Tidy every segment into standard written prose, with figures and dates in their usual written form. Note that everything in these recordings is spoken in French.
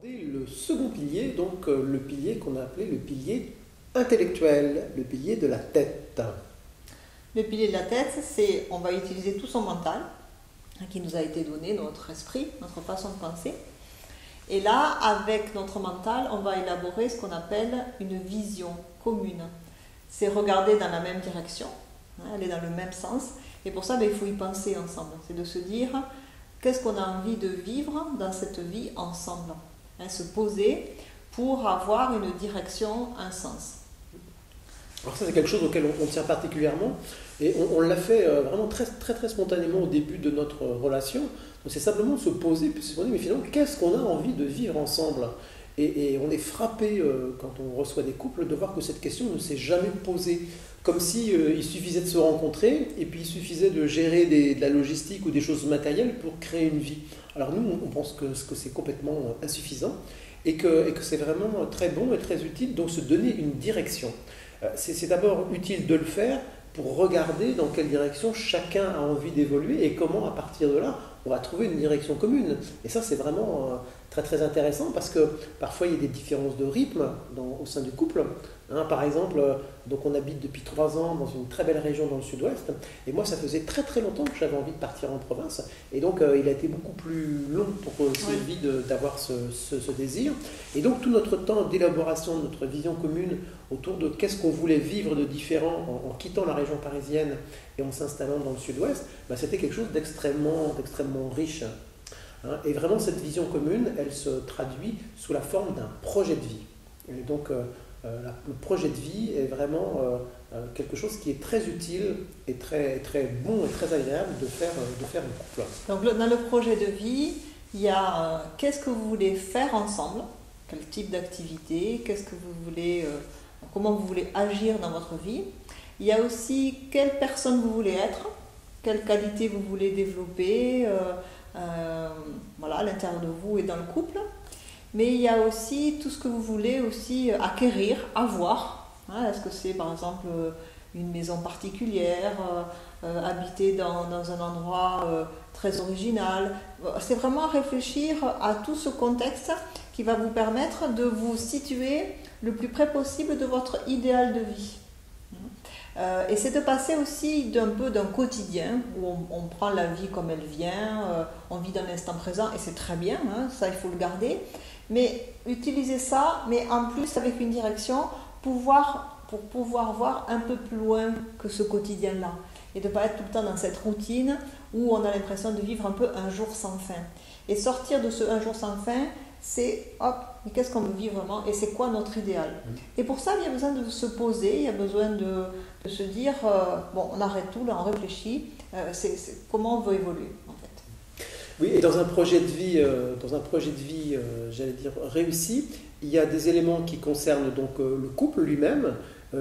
Le second pilier, donc le pilier qu'on a appelé le pilier intellectuel, le pilier de la tête. Le pilier de la tête, c'est on va utiliser tout son mental qui nous a été donné, notre esprit, notre façon de penser. Et là, avec notre mental, on va élaborer ce qu'on appelle une vision commune. C'est regarder dans la même direction, aller dans le même sens. Et pour ça, il faut y penser ensemble. C'est de se dire qu'est-ce qu'on a envie de vivre dans cette vie ensemble. Se poser pour avoir une direction, un sens. Alors ça, c'est quelque chose auquel on tient particulièrement et on l'a fait vraiment très spontanément au début de notre relation. Donc c'est simplement se poser, puis se demander mais finalement qu'est-ce qu'on a envie de vivre ensemble, et on est frappé quand on reçoit des couples de voir que cette question ne s'est jamais posée, comme si il suffisait de se rencontrer et puis il suffisait de gérer de la logistique ou des choses matérielles pour créer une vie. Alors nous, on pense que c'est complètement insuffisant et que c'est vraiment très bon et très utile, donc se donner une direction. C'est d'abord utile de le faire pour regarder dans quelle direction chacun a envie d'évoluer et comment, à partir de là, on va trouver une direction commune. Et ça, c'est vraiment très intéressant parce que parfois, il y a des différences de rythme au sein du couple. Par exemple, donc on habite depuis 3 ans dans une très belle région dans le sud-ouest. Et moi, ça faisait très longtemps que j'avais envie de partir en province. Et donc, il a été beaucoup plus long pour Sylvie d'avoir ce désir. Et donc, tout notre temps d'élaboration de notre vision commune autour de qu'est-ce qu'on voulait vivre de différent en quittant la région parisienne et en s'installant dans le sud-ouest, c'était quelque chose d'extrêmement riche. Et vraiment, cette vision commune, elle se traduit sous la forme d'un projet de vie. Et donc, le projet de vie est vraiment quelque chose qui est très utile et très bon et très agréable de faire en couple. Donc, dans le projet de vie, il y a qu'est-ce que vous voulez faire ensemble, quel type d'activité, qu'est-ce que vous voulez, comment vous voulez agir dans votre vie. Il y a aussi quelle personne vous voulez être, quelles qualités vous voulez développer voilà, à l'intérieur de vous et dans le couple. Mais il y a aussi tout ce que vous voulez aussi acquérir, avoir. Est-ce que c'est par exemple une maison particulière, habiter dans un endroit très original. C'est vraiment réfléchir à tout ce contexte qui va vous permettre de vous situer le plus près possible de votre idéal de vie. Et c'est de passer aussi d'un quotidien où on prend la vie comme elle vient, on vit dans l'instant présent et c'est très bien, ça il faut le garder, mais utiliser ça, mais en plus avec une direction pour pouvoir voir un peu plus loin que ce quotidien-là et de ne pas être tout le temps dans cette routine où on a l'impression de vivre un peu un jour sans fin. Et sortir de ce un jour sans fin, c'est hop, mais qu'est-ce qu'on veut vivre vraiment et c'est quoi notre idéal. Et pour ça, il y a besoin de se poser, il y a besoin de se dire, bon, on arrête tout, là, on réfléchit, c'est comment on veut évoluer en fait. Oui, et dans un projet de vie, j'allais dire réussi, il y a des éléments qui concernent donc le couple lui-même,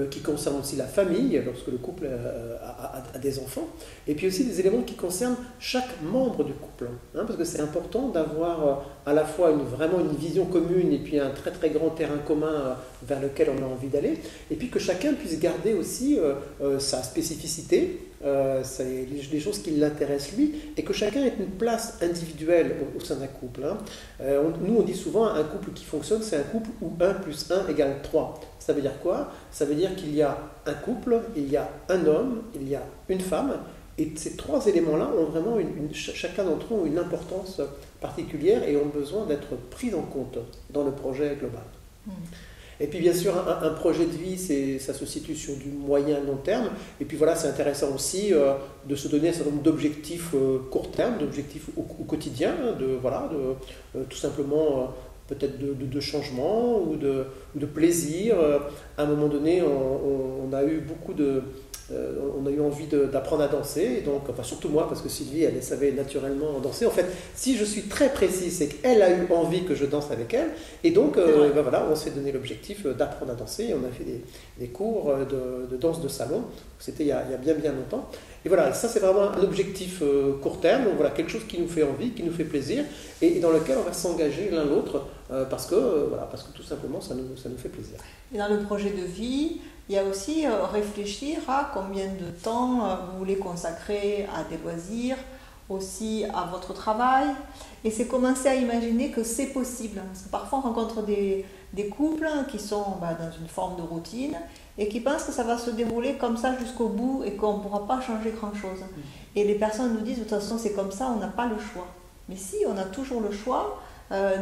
qui concernent aussi la famille, lorsque le couple a des enfants, et puis aussi des éléments qui concernent chaque membre du couple, parce que c'est important d'avoir à la fois vraiment une vision commune et puis un très grand terrain commun vers lequel on a envie d'aller, et puis que chacun puisse garder aussi sa spécificité, les choses qui l'intéressent lui, et que chacun ait une place individuelle au sein d'un couple. Nous, on dit souvent un couple qui fonctionne, c'est un couple où 1 + 1 = 3. Ça veut dire quoi? Ça veut dire qu'il y a un couple, il y a un homme, il y a une femme, et ces 3 éléments-là ont vraiment chacun d'entre eux ont une importance particulière et ont besoin d'être pris en compte dans le projet global. Et puis bien sûr, un projet de vie, ça se situe sur du moyen long terme. Et puis voilà, c'est intéressant aussi de se donner un certain nombre d'objectifs court terme, d'objectifs au quotidien, tout simplement peut-être de changement ou de plaisir. À un moment donné, on a eu on a eu envie d'apprendre à danser, et donc, enfin surtout moi, parce que Sylvie, elle savait naturellement danser. En fait, si je suis très précis, c'est qu'elle a eu envie que je danse avec elle, et donc voilà, on s'est donné l'objectif d'apprendre à danser, et on a fait des cours de danse de salon, c'était il y a bien longtemps. Et voilà, ça c'est vraiment un objectif court terme, donc voilà, quelque chose qui nous fait envie, qui nous fait plaisir, et dans lequel on va s'engager l'un l'autre, parce que tout simplement ça nous fait plaisir. Et dans le projet de vie, il y a aussi réfléchir à combien de temps vous voulez consacrer à des loisirs aussi à votre travail. Et c'est commencer à imaginer que c'est possible. Parce que parfois on rencontre des couples qui sont dans une forme de routine et qui pensent que ça va se dérouler comme ça jusqu'au bout et qu'on ne pourra pas changer grand-chose. Et les personnes nous disent, de toute façon c'est comme ça, on n'a pas le choix. Mais si, on a toujours le choix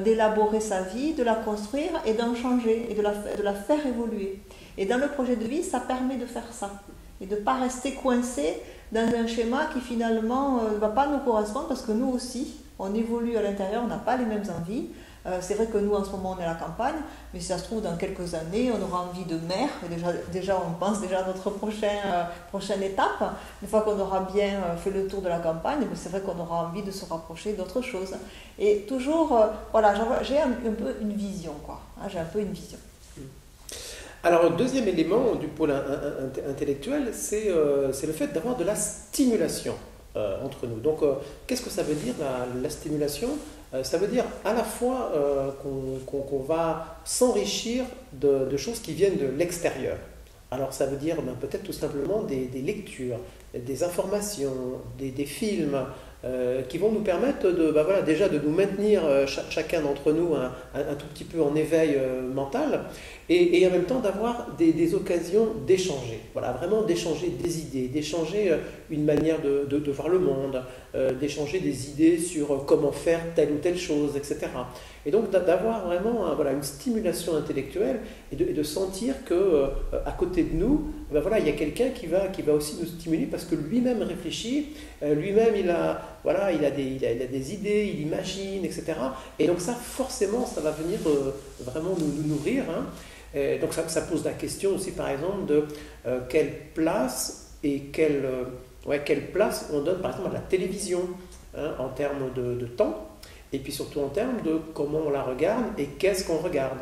d'élaborer sa vie, de la construire et d'en changer et de la faire évoluer. Et dans le projet de vie, ça permet de faire ça. Et de ne pas rester coincé dans un schéma qui finalement ne va pas nous correspondre parce que nous aussi, on évolue à l'intérieur, on n'a pas les mêmes envies. C'est vrai que nous, en ce moment, on est à la campagne, mais si ça se trouve, dans quelques années, on aura envie de mer. Et déjà on pense déjà à notre prochaine étape. Une fois qu'on aura bien fait le tour de la campagne, c'est vrai qu'on aura envie de se rapprocher d'autre chose. Et toujours, voilà, j'ai un peu une vision, quoi. J'ai un peu une vision. Alors, le deuxième élément du pôle intellectuel, c'est le fait d'avoir de la stimulation entre nous. Donc, qu'est-ce que ça veut dire la stimulation? Ça veut dire à la fois qu'on va s'enrichir de choses qui viennent de l'extérieur. Alors, ça veut dire peut-être tout simplement des lectures, des informations, des films, qui vont nous permettre déjà de nous maintenir chacun d'entre nous un tout petit peu en éveil mental et en même temps d'avoir des occasions d'échanger, voilà, vraiment d'échanger des idées, d'échanger une manière de voir le monde, d'échanger des idées sur comment faire telle ou telle chose, etc. Et donc d'avoir vraiment une stimulation intellectuelle et de sentir qu'à côté de nous, il y a quelqu'un qui va aussi nous stimuler parce que lui-même réfléchit, lui-même il a des idées, il imagine, etc. Et donc ça, forcément, ça va venir vraiment nous nourrir. Et donc ça pose la question aussi, par exemple, de quelle place quelle place on donne, par exemple, à la télévision, en termes de temps, et puis surtout en termes de comment on la regarde et qu'est-ce qu'on regarde.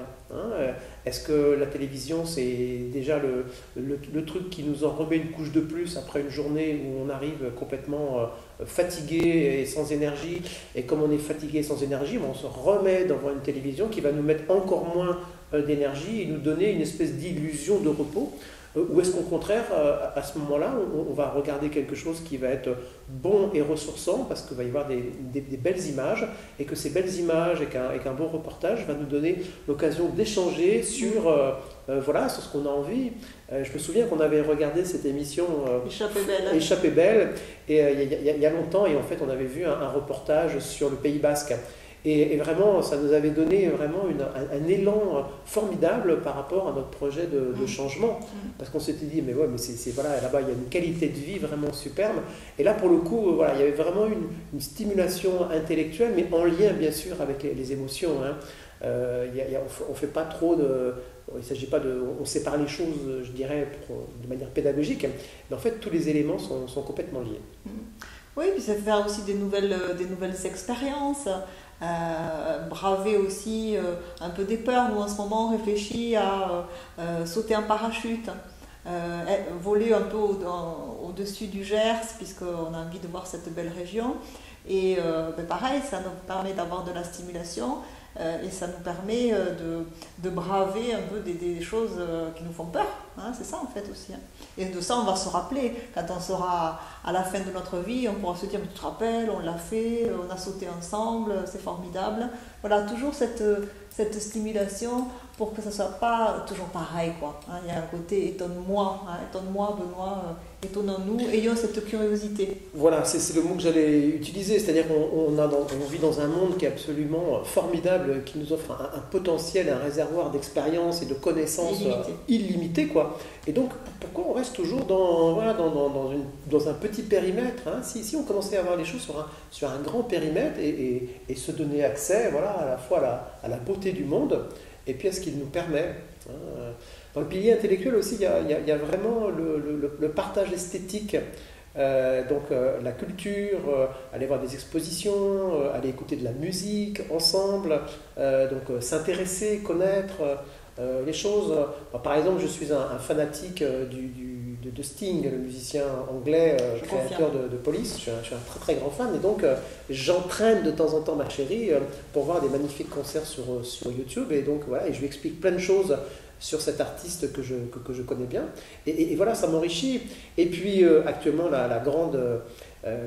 Est-ce que la télévision, c'est déjà le truc qui nous en remet une couche de plus après une journée où on arrive complètement fatigué et sans énergie, et comme on est fatigué et sans énergie, on se remet devant une télévision qui va nous mettre encore moins d'énergie et nous donner une espèce d'illusion de repos? Ou est-ce qu'au contraire, à ce moment-là, on va regarder quelque chose qui va être bon et ressourçant parce qu'il va y avoir des belles images, et que ces belles images et qu'un bon reportage va nous donner l'occasion d'échanger sur ce qu'on a envie. Je me souviens qu'on avait regardé cette émission Échappée belle, et il y a longtemps, et en fait on avait vu un reportage sur le Pays Basque. Et vraiment, ça nous avait donné vraiment un élan formidable par rapport à notre projet de changement. Parce qu'on s'était dit, mais là-bas, il y a une qualité de vie vraiment superbe. Et là, pour le coup, il y avait vraiment une stimulation intellectuelle, mais en lien, bien sûr, avec les émotions. On fait pas trop de... Il ne s'agit pas de... On sépare les choses, je dirais, de manière pédagogique. Mais en fait, tous les éléments sont complètement liés. Oui, puis ça fait faire aussi des nouvelles expériences. Braver aussi un peu des peurs. Nous en ce moment on réfléchit à sauter en parachute, voler un peu au-dessus du Gers puisqu'on a envie de voir cette belle région, et pareil, ça nous permet d'avoir de la stimulation et ça nous permet de braver un peu des choses qui nous font peur, c'est ça en fait aussi. Et de ça on va se rappeler quand on sera à la fin de notre vie, on pourra se dire, mais tu te rappelles, on l'a fait, on a sauté ensemble, c'est formidable. Voilà, toujours cette stimulation pour que ça ne soit pas toujours pareil, quoi. Il y a un côté étonne-moi, étonne-moi Benoît, étonnons-nous, ayons cette curiosité. Voilà, c'est le mot que j'allais utiliser, c'est-à-dire qu'on vit dans un monde qui est absolument formidable, qui nous offre un potentiel, un réservoir d'expérience et de connaissances illimité, quoi. Et donc, pourquoi on reste toujours dans un petit périmètre, si on commençait à voir les choses sur un grand périmètre et se donner accès, à la fois à la beauté du monde et puis à ce qu'il nous permet. Dans le pilier intellectuel aussi, il y a vraiment le partage esthétique. La culture, aller voir des expositions, aller écouter de la musique ensemble, s'intéresser, connaître les choses. Par exemple, je suis un fanatique de Sting, le musicien anglais, créateur de Police. Je suis un très très grand fan, et donc j'entraîne de temps en temps ma chérie pour voir des magnifiques concerts sur YouTube, et donc et je lui explique plein de choses sur cet artiste que je connais bien, et voilà, ça m'enrichit. Et puis actuellement la grande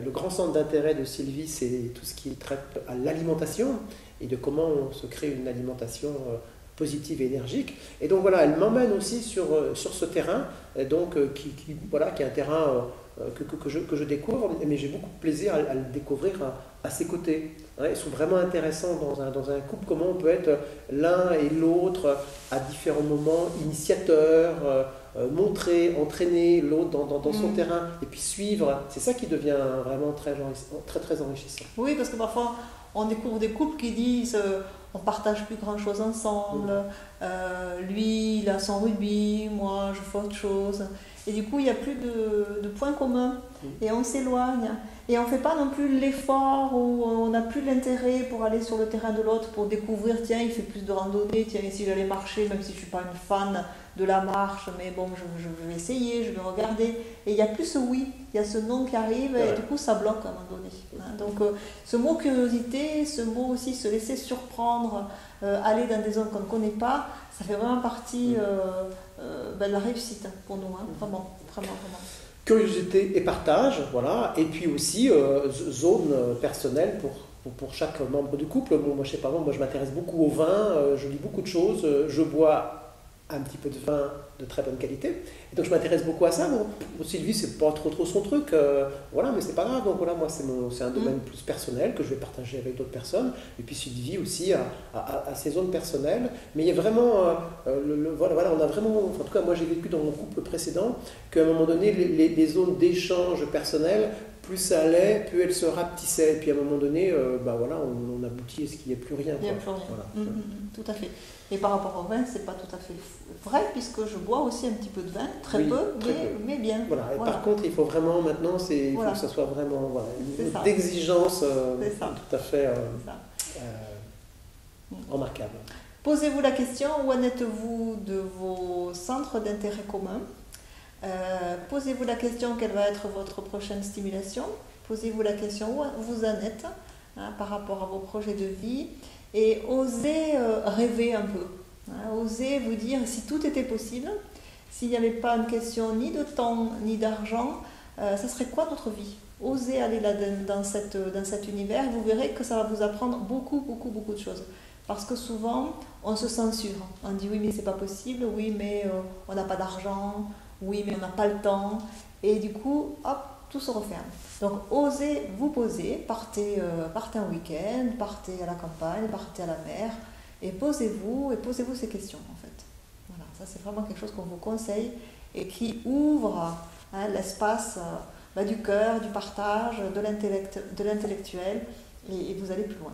Le grand centre d'intérêt de Sylvie, c'est tout ce qui traite à l'alimentation et de comment on se crée une alimentation positive et énergique. Et donc voilà, elle m'emmène aussi sur ce terrain, donc, voilà, qui est un terrain que je découvre, mais j'ai beaucoup de plaisir à le découvrir à ses côtés. Hein, ils sont vraiment intéressants dans un couple, comment on peut être l'un et l'autre à différents moments initiateurs, montrer, entraîner l'autre dans son terrain, et puis suivre. C'est ça qui devient vraiment très, très, très enrichissant. Oui, parce que parfois on découvre des couples qui disent on partage plus grand chose ensemble, lui il a son rugby, moi je fais autre chose, et du coup il n'y a plus de points communs, et on s'éloigne, et on ne fait pas non plus l'effort, ou on n'a plus l'intérêt pour aller sur le terrain de l'autre, pour découvrir, tiens il fait plus de randonnée, tiens si j'allais marcher, même si je ne suis pas une fan de la marche, mais bon je vais essayer, je vais regarder, et il n'y a plus ce oui, il y a ce non qui arrive, et du coup ça bloque à un moment donné. Hein. Donc ce mot curiosité, ce mot aussi se laisser surprendre, aller dans des zones qu'on ne connaît pas, ça fait vraiment partie de la réussite pour nous, hein. Vraiment, vraiment, vraiment. Curiosité et partage, voilà, et puis aussi zone personnelle pour chaque membre du couple. Bon, moi je sais pas, moi je m'intéresse beaucoup au vin, je lis beaucoup de choses, je bois un petit peu de vin de très bonne qualité, et donc je m'intéresse beaucoup à ça. Bon, Sylvie c'est pas trop son truc, voilà, mais c'est pas grave. Donc voilà, moi c'est un domaine plus personnel que je vais partager avec d'autres personnes, et puis Sylvie aussi à ses zones personnelles. Mais il y a vraiment voilà, on a vraiment, en tout cas moi j'ai vécu dans mon couple précédent qu'à un moment donné les zones d'échange personnel, plus ça allait, plus elles se rapetissaient, et puis à un moment donné voilà, on aboutit à ce qu'il n'y ait plus rien, quoi. Il n'y a plus rien. Voilà. Tout à fait. Et par rapport au vin, c'est pas tout à fait vrai, puisque je bois aussi un petit peu de vin, très peu, mais bien. Voilà. Et par contre, il faut vraiment, maintenant, il faut que ça soit vraiment une exigence tout à fait remarquable. Posez-vous la question, où en êtes-vous de vos centres d'intérêt commun? Posez-vous la question, quelle va être votre prochaine stimulation? Posez-vous la question, où vous en êtes par rapport à vos projets de vie? Et osez rêver un peu, hein, osez vous dire si tout était possible, s'il n'y avait pas une question ni de temps ni d'argent, ça serait quoi notre vie? Osez aller là dans cet univers, vous verrez que ça va vous apprendre beaucoup, beaucoup, beaucoup de choses. Parce que souvent, on se censure, on dit oui mais c'est pas possible, oui mais on n'a pas d'argent, oui mais on n'a pas le temps, et du coup, hop, tout se referme. Donc osez vous poser, partez un week-end, partez à la campagne, partez à la mer, et posez-vous ces questions en fait. Voilà, ça c'est vraiment quelque chose qu'on vous conseille et qui ouvre l'espace du cœur, du partage, de l'intellectuel, et vous allez plus loin.